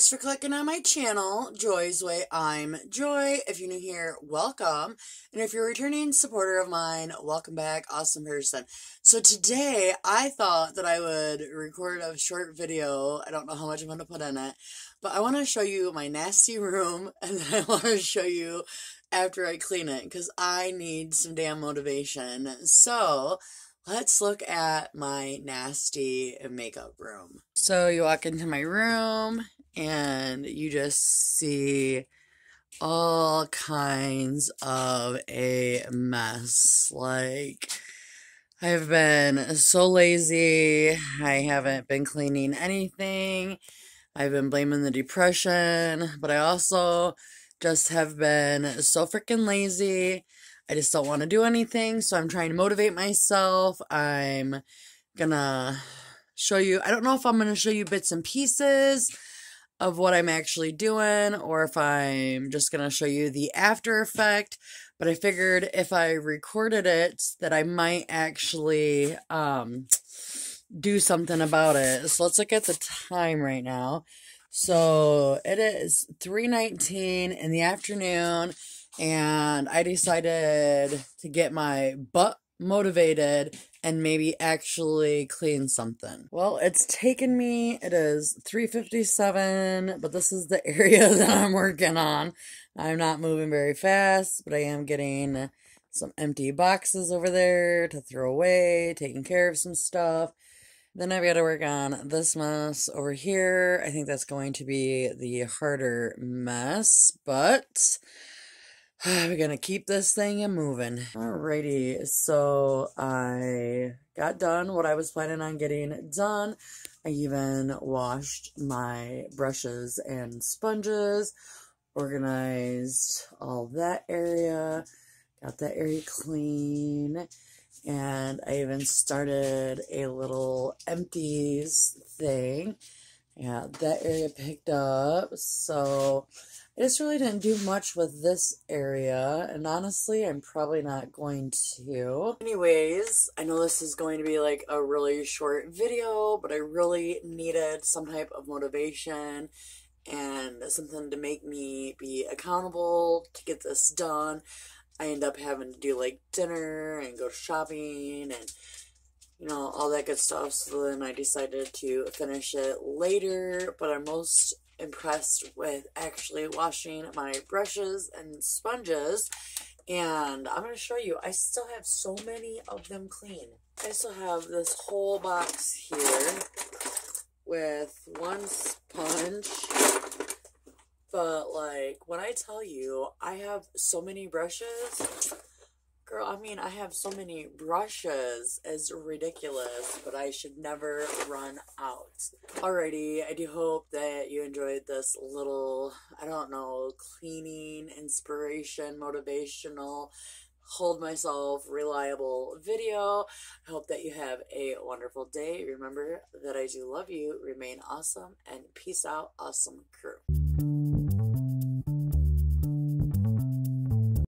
Thanks for clicking on my channel, Joy's Way. I'm Joy. If you're new here, welcome. And if you're a returning supporter of mine, welcome back. Awesome person. So today, I thought that I would record a short video. I don't know how much I'm going to put in it, but I want to show you my nasty room, and then I want to show you after I clean it, because I need some damn motivation. So let's look at my nasty makeup room. So you walk into my room and you just see all kinds of a mess. Like, I've been so lazy. I haven't been cleaning anything. I've been blaming the depression, but I also just have been so freaking lazy. I just don't want to do anything, so I'm trying to motivate myself. I'm gonna show you, I don't know if I'm gonna show you bits and pieces of what I'm actually doing, or if I'm just gonna show you the after effect, but I figured if I recorded it, that I might actually, do something about it. So let's look at the time right now. So it is 3:19 in the afternoon, and I decided to get my butt motivated and maybe actually clean something. Well, it's taken me, it is 3:57, but this is the area that I'm working on. I'm not moving very fast, but I am getting some empty boxes over there to throw away, taking care of some stuff. Then I've got to work on this mess over here. I think that's going to be the harder mess, but we're going to keep this thing moving. Alrighty, so I got done what I was planning on getting done. I even washed my brushes and sponges, organized all that area, got that area clean. And I even started a little empties thing. Yeah, that area picked up. So I just really didn't do much with this area. And honestly, I'm probably not going to. Anyways, I know this is going to be like a really short video, but I really needed some type of motivation and something to make me be accountable to get this done. I end up having to do like dinner and go shopping and, you know, all that good stuff. So then I decided to finish it later, but I'm most impressed with actually washing my brushes and sponges. And I'm going to show you, I still have so many of them clean. I still have this whole box here with one sponge. But, like, when I tell you, I have so many brushes, girl, I mean, I have so many brushes, it's ridiculous, but I should never run out. Alrighty, I do hope that you enjoyed this little, I don't know, cleaning, inspiration, motivational, hold myself reliable video. I hope that you have a wonderful day. Remember that I do love you. Remain awesome, and peace out, awesome crew.